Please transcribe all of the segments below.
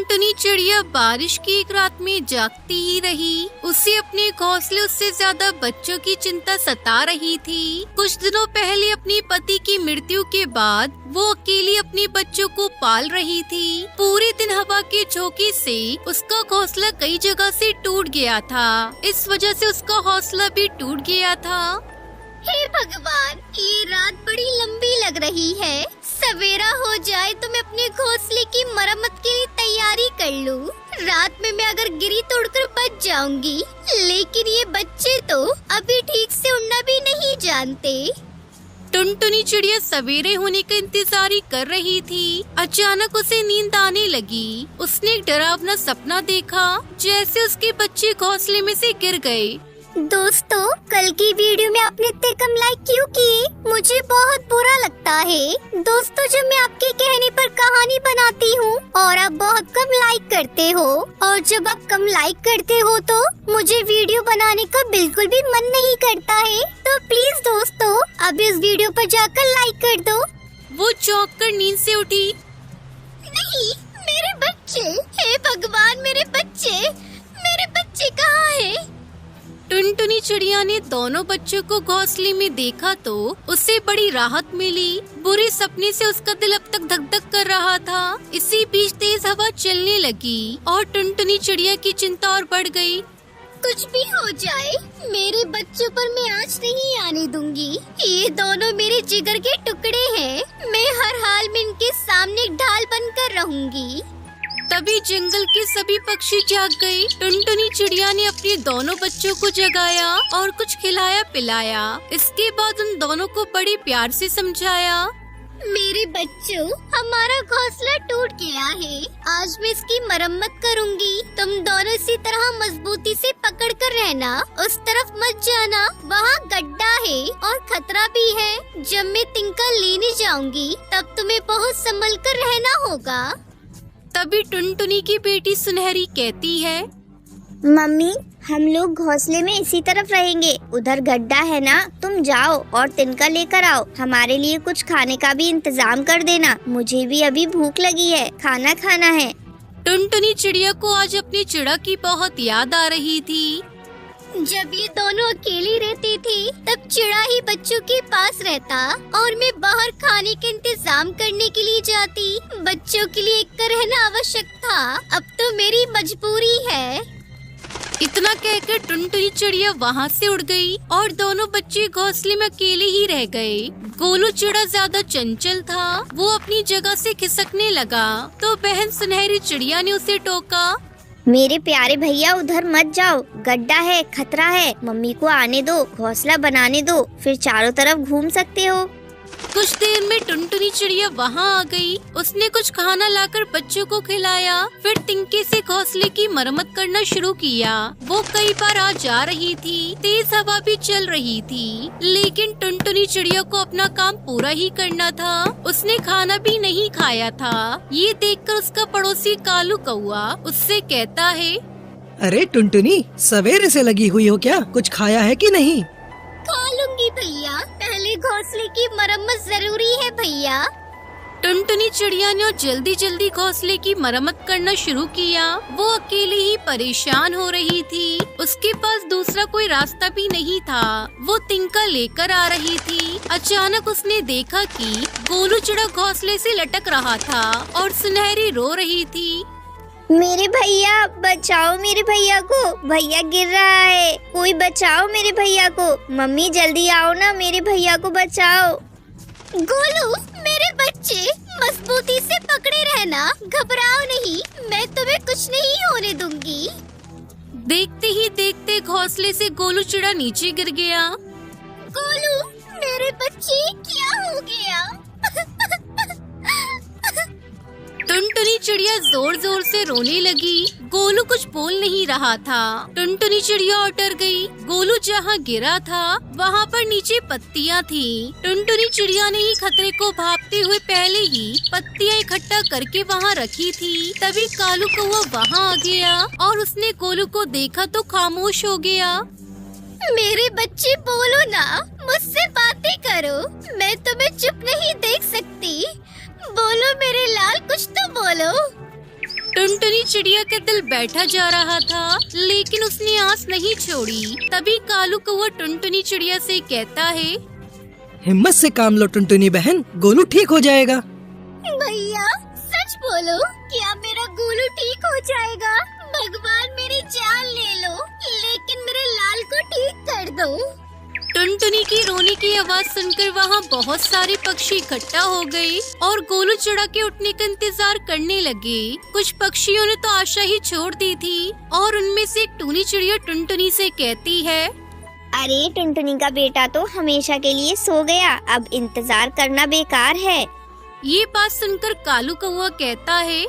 टुनटुनी चिड़िया बारिश की एक रात में जागती ही रही। उसे अपने घोंसले उससे ज्यादा बच्चों की चिंता सता रही थी। कुछ दिनों पहले अपने पति की मृत्यु के बाद वो अकेली अपने बच्चों को पाल रही थी। पूरे दिन हवा के झोंके से उसका घोंसला कई जगह से टूट गया था। इस वजह से उसका हौसला भी टूट गया था। हे भगवान, ये रात बड़ी लंबी लग रही है। सवेरा हो जाए तो मैं अपने घोंसले की मरम्मत के लिए तैयारी कर लूं। रात में मैं अगर गिरी तोड़कर बच जाऊंगी, लेकिन ये बच्चे तो अभी ठीक से उड़ना भी नहीं जानते। टुनटुनी चिड़िया सवेरे होने का इंतजार ही कर रही थी। अचानक उसे नींद आने लगी। उसने एक डरावना सपना देखा, जैसे उसके बच्चे घोंसले में से गिर गए। दोस्तों, कल की वीडियो में आपने इतने कम लाइक क्यों किए? मुझे बहुत बुरा लगता है। दोस्तों, जब मैं आपके कहने पर कहानी बनाती हूँ और आप बहुत कम लाइक करते हो, और जब आप कम लाइक करते हो तो मुझे वीडियो बनाने का बिल्कुल भी मन नहीं करता है। तो प्लीज दोस्तों, अब इस वीडियो पर जाकर लाइक कर दो। वो चौंक कर नींद से उठी। नहीं, मेरे बच्चे! हे भगवान, मेरे बच्चे कहाँ हैं? टुनटुनी चिड़िया ने दोनों बच्चों को घोंसले में देखा तो उसे बड़ी राहत मिली। बुरे सपने से उसका दिल अब तक धक धक कर रहा था। इसी बीच तेज हवा चलने लगी और टुनटुनी चिड़िया की चिंता और बढ़ गई। कुछ भी हो जाए, मेरे बच्चों पर मैं आँच नहीं आने दूंगी। ये दोनों मेरे जिगर के टुकड़े हैं। मैं हर हाल में इनके सामने ढाल बनकर रहूंगी। तभी जंगल के सभी पक्षी जाग गए। टुनटुनी चिड़िया ने अपने दोनों बच्चों को जगाया और कुछ खिलाया पिलाया। इसके बाद उन दोनों को बड़े प्यार से समझाया। मेरे बच्चों, हमारा घोंसला टूट गया है। आज मैं इसकी मरम्मत करूंगी। तुम दोनों इसी तरह मजबूती से पकड़ कर रहना। उस तरफ मत जाना, वहाँ गड्ढा है और खतरा भी है। जब मैं तिनका लेने जाऊंगी, तब तुम्हें बहुत संभल कर रहना होगा। तभी टुनटुनी की बेटी सुनहरी कहती है, मम्मी, हम लोग घोंसले में इसी तरफ रहेंगे। उधर गड्ढा है ना, तुम जाओ और तिनका लेकर आओ। हमारे लिए कुछ खाने का भी इंतजाम कर देना। मुझे भी अभी भूख लगी है, खाना खाना है। टुनटुनी चिड़िया को आज अपनी चिड़ा की बहुत याद आ रही थी। जब ये दोनों अकेली रहती थी, तब चिड़ा ही बच्चों के पास रहता और मैं बाहर खाने के इंतजाम करने के लिए जाती। बच्चों के लिए एक का रहना आवश्यक था। अब तो मेरी मजबूरी है। इतना कहकर टुनटुनी चिड़िया वहाँ से उड़ गई और दोनों बच्चे घोंसले में अकेले ही रह गए। गोलू चिड़ा ज्यादा चंचल था। वो अपनी जगह से खिसकने लगा तो बहन सुनहरी चिड़िया ने उसे टोका। मेरे प्यारे भैया, उधर मत जाओ, गड्ढा है, खतरा है। मम्मी को आने दो, घोंसला बनाने दो, फिर चारों तरफ घूम सकते हो। कुछ देर में टुनटुनी चिड़िया वहाँ आ गई। उसने कुछ खाना लाकर बच्चों को खिलाया। फिर तिनके से घोंसले की मरम्मत करना शुरू किया। वो कई बार आ जा रही थी। तेज हवा भी चल रही थी, लेकिन टुनटुनी चिड़िया को अपना काम पूरा ही करना था। उसने खाना भी नहीं खाया था। ये देखकर उसका पड़ोसी कालू कौआ उससे कहता है, अरे टुनटुनी, सवेरे से लगी हुई हो क्या? कुछ खाया है कि नहीं? खा लूंगी भैया, पहले घोंसले की मरम्मत जरूरी है भैया। टुनटुनी चिड़िया ने जल्दी जल्दी घोंसले की मरम्मत करना शुरू किया। वो अकेली ही परेशान हो रही थी। उसके पास दूसरा कोई रास्ता भी नहीं था। वो तिनका लेकर आ रही थी। अचानक उसने देखा कि गोलू चिड़ा घोंसले से लटक रहा था और सुनहरी रो रही थी। मेरे भैया, बचाओ मेरे भैया को, भैया गिर रहा है। कोई बचाओ मेरे भैया को। मम्मी जल्दी आओ ना, मेरे भैया को बचाओ। गोलू, मेरे बच्चे, मजबूती से पकड़े रहना, घबराओ नहीं। मैं तुम्हें कुछ नहीं होने दूंगी। देखते ही देखते घोंसले से गोलू चिड़ा नीचे गिर गया। गोलू, मेरे बच्चे, क्या हो गया? टुनटुनी चिड़िया जोर जोर से रोने लगी। गोलू कुछ बोल नहीं रहा था। टुनटुनी चिड़िया और डर गई। गोलू जहाँ गिरा था, वहाँ पर नीचे पत्तियाँ थी। टुनटुनी चिड़िया ने ही खतरे को भांपते हुए पहले ही पत्तियाँ इकट्ठा करके वहाँ रखी थी। तभी कालू कौवा वहाँ आ गया और उसने गोलू को देखा तो खामोश हो गया। मेरे बच्चे, बोलो ना, मुझसे बातें करो। मैं तुम्हें चुप नहीं देख सकती। बोलो मेरे लाल, कुछ तो बोलो। टुनटुनी चिड़िया का दिल बैठा जा रहा था, लेकिन उसने आस नहीं छोड़ी। तभी कालू कौवा टुनटुनी चिड़िया से कहता है, हिम्मत से काम लो टुनटुनी बहन, गोलू ठीक हो जाएगा। भैया सच बोलो, क्या मेरा गोलू ठीक हो जाएगा? भगवान मेरी जान ले लो, लेकिन मेरे लाल को ठीक कर दो। टुनटुनी की रोने की आवाज सुनकर वहाँ बहुत सारे पक्षी इकट्ठा हो गए और गोलू चिड़ा के उठने का इंतजार करने लगे। कुछ पक्षियों ने तो आशा ही छोड़ दी थी और उनमें से एक टूनी चिड़िया टुनटुनी से कहती है, अरे टुनटुनी का बेटा तो हमेशा के लिए सो गया, अब इंतजार करना बेकार है। ये बात सुनकर कालू कौवा कहता है,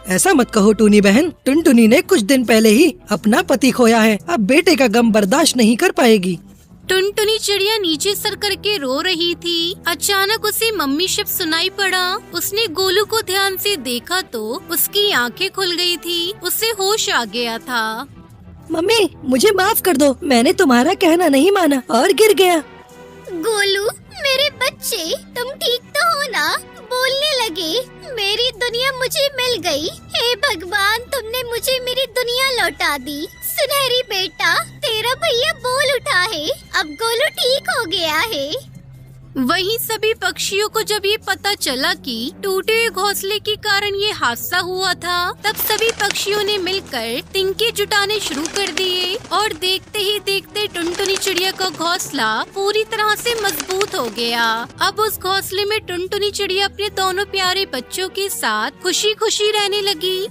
ऐसा मत कहो टूनी बहन, टुनटुनी ने कुछ दिन पहले ही अपना पति खोया है, अब बेटे का गम बर्दाश्त नहीं कर पाएगी। टुनटुनी चिड़िया नीचे सर करके रो रही थी। अचानक उसे मम्मी शब्द सुनाई पड़ा। उसने गोलू को ध्यान से देखा तो उसकी आंखें खुल गई थी, उसे होश आ गया था। मम्मी मुझे माफ कर दो, मैंने तुम्हारा कहना नहीं माना और गिर गया। गोलू मेरे बच्चे, तुम ठीक तो हो ना? बोलने लगे, मेरी दुनिया मुझे मिल गई। हे भगवान, तुमने मुझे मेरी दुनिया लौटा दी। सुनहरी बेटा, तेरा भैया बोल उठा है, अब गोलू ठीक हो गया है। वहीं सभी पक्षियों को जब ये पता चला कि टूटे हुए घोंसले के कारण ये हादसा हुआ था, तब सभी पक्षियों ने मिलकर तिनके जुटाने शुरू कर दिए और देखते ही देखते टुनटुनी चिड़िया का घोंसला पूरी तरह से मजबूत हो गया। अब उस घोंसले में टुनटुनी चिड़िया अपने दोनों प्यारे बच्चों के साथ खुशी खुशी रहने लगी।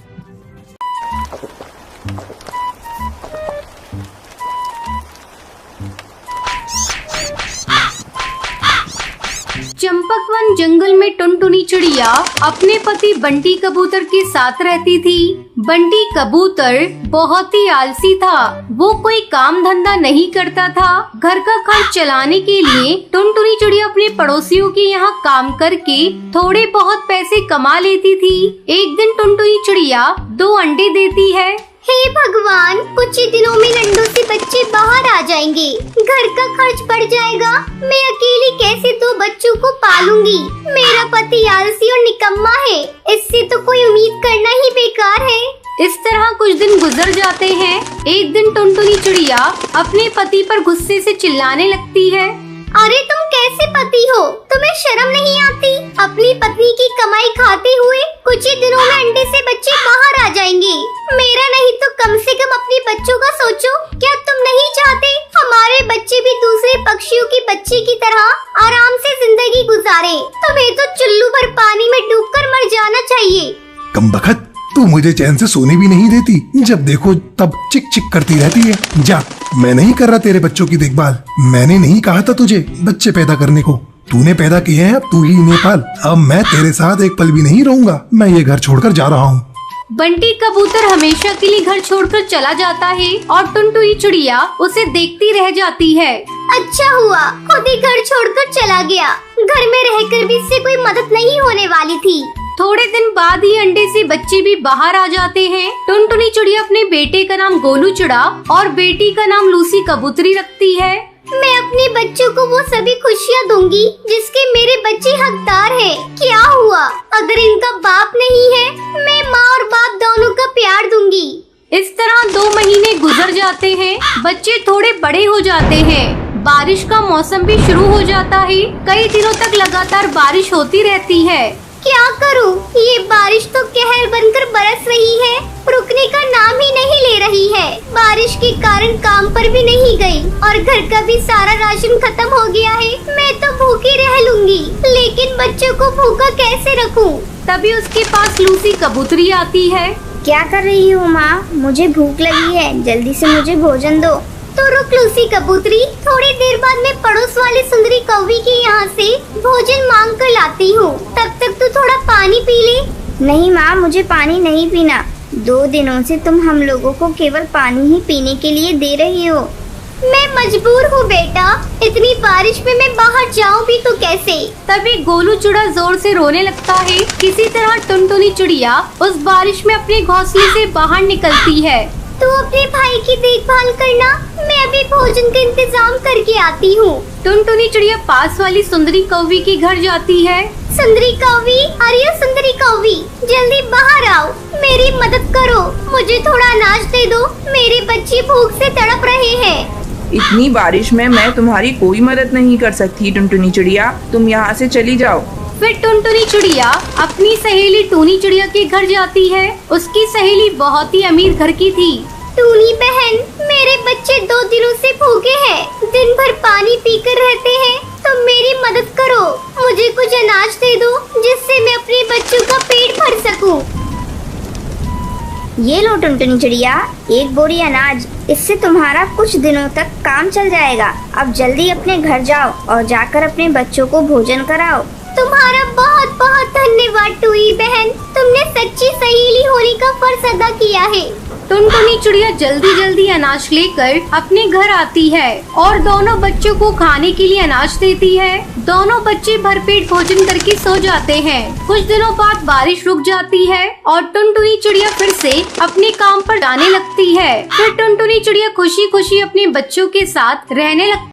चंपकवन जंगल में टुनटुनी चिड़िया अपने पति बंटी कबूतर के साथ रहती थी। बंटी कबूतर बहुत ही आलसी था, वो कोई काम धंधा नहीं करता था। घर का खर्च चलाने के लिए टुनटुनी चिड़िया अपने पड़ोसियों के यहाँ काम करके थोड़े बहुत पैसे कमा लेती थी। एक दिन टुनटुनी चिड़िया 2 अंडे देती है। हे भगवान, कुछ ही दिनों में अंडों से बच्चे बाहर आ जाएंगे, घर का खर्च बढ़ जाएगा। मैं अकेली कैसे 2 बच्चों को पालूंगी? मेरा पति आलसी और निकम्मा है, इससे तो कोई उम्मीद करना ही बेकार है। इस तरह कुछ दिन गुजर जाते हैं। एक दिन टुनटुनी चिड़िया अपने पति पर गुस्से से चिल्लाने लगती है, अरे तुम कैसे पति हो? तुम्हें शर्म नहीं आती? अपनी पत्नी की कमाई खाते हुए कुछ ही दिनों में अंडे से बच्चे बाहर आ जाएंगे। मेरा नहीं तो कम से कम अपने बच्चों का सोचो। क्या तुम नहीं चाहते हमारे बच्चे भी दूसरे पक्षियों के बच्चे की तरह आराम से जिंदगी गुजारे? तुम्हें तो चुल्लू भर पानी में डूबकर मर जाना चाहिए। कमबख्त, तू मुझे चैन से सोने भी नहीं देती, जब देखो तब चिक चिक करती रहती है। जा, मैं नहीं कर रहा तेरे बच्चों की देखभाल। मैंने नहीं कहा था तुझे बच्चे पैदा करने को, तूने पैदा किए हैं, अब तू ही इन्हें पाल। अब मैं तेरे साथ एक पल भी नहीं रहूंगा, मैं ये घर छोड़कर जा रहा हूँ। बंटी कबूतर हमेशा के लिए घर छोड़कर चला जाता है और टुनटुनी चिड़िया उसे देखती रह जाती है। अच्छा हुआ खुद ही घर छोड़कर चला गया, घर में रहकर भी इससे कोई मदद नहीं होने वाली थी। थोड़े दिन बाद ही अंडे से बच्चे भी बाहर आ जाते हैं। टुनटुनी चिड़िया अपने बेटे का नाम गोलू चिड़ा और बेटी का नाम लूसी कबूतरी रखती है। मैं अपने बच्चों को वो सभी खुशियाँ दूंगी जिसके मेरे बच्चे हकदार हैं। क्या हुआ अगर इनका बाप नहीं है? मैं माँ और बाप दोनों का प्यार दूंगी। इस तरह 2 महीने गुजर जाते हैं। बच्चे थोड़े बड़े हो जाते हैं। बारिश का मौसम भी शुरू हो जाता है। कई दिनों तक लगातार बारिश होती रहती है। क्या करूं? ये बारिश तो कहर बनकर बरस रही है, रुकने का नाम ही नहीं ले रही है। बारिश के कारण काम पर भी नहीं गई और घर का भी सारा राशन खत्म हो गया है। मैं तो भूखी रह लूंगी, लेकिन बच्चों को भूखा कैसे रखूं? तभी उसके पास लूसी कबूतरी आती है। क्या कर रही हो माँ? मुझे भूख लगी है, जल्दी से मुझे भोजन दो। तो रुक लूसी कबूतरी, थोड़ी देर बाद मैं पड़ोस वाली सुंदरी कौवी के यहाँ से भोजन मांग कर लाती हूँ। तब तक तू थोड़ा पानी पी ले। नहीं माँ, मुझे पानी नहीं पीना। 2 दिनों से तुम हम लोगों को केवल पानी ही पीने के लिए दे रही हो। मैं मजबूर हूँ बेटा, इतनी बारिश में मैं बाहर जाऊँ भी तो कैसे? तभी गोलू चिड़ा जोर से रोने लगता है। किसी तरह टुनटुनी चिड़िया उस बारिश में अपने घोंसले से बाहर निकलती है। तू अपने भाई की देखभाल करना, मैं अभी भोजन का इंतजाम करके आती हूँ। टुनटुनी चिड़िया पास वाली सुंदरी कौवी के घर जाती है। सुंदरी कौवी, अरे सुंदरी कौवी, जल्दी बाहर आओ, मेरी मदद करो, मुझे थोड़ा अनाज दे दो, मेरे बच्चे भूख से तड़प रहे हैं। इतनी बारिश में मैं तुम्हारी कोई मदद नहीं कर सकती टुनटुनी चिड़िया, तुम यहाँ से चली जाओ। फिर टुनटुनी चिड़िया अपनी सहेली टूनी चिड़िया के घर जाती है। उसकी सहेली बहुत ही अमीर घर की थी। टूनी बहन, मेरे बच्चे 2 दिनों से भूखे हैं, दिन भर पानी पीकर रहते हैं, तुम मेरी मदद करो, मुझे कुछ अनाज दे दो जिससे मैं अपने बच्चों का पेट भर सकूं। ये लो टुनटुनी चिड़िया, 1 बोरी अनाज, इससे तुम्हारा कुछ दिनों तक काम चल जाएगा। अब जल्दी अपने घर जाओ और जाकर अपने बच्चों को भोजन कराओ। तुम्हारा बहुत बहुत धन्यवाद टूई बहन, तुमने सच्ची सहेली होने का फर्ज अदा किया है। टुनटुनी चिड़िया जल्दी जल्दी अनाज लेकर अपने घर आती है और दोनों बच्चों को खाने के लिए अनाज देती है। दोनों बच्चे भरपेट भोजन करके सो जाते हैं। कुछ दिनों बाद बारिश रुक जाती है और टुनटुनी चिड़िया फिर से अपने काम पर जाने लगती है। फिर टुनटुनी चिड़िया खुशी खुशी अपने बच्चों के साथ रहने लगती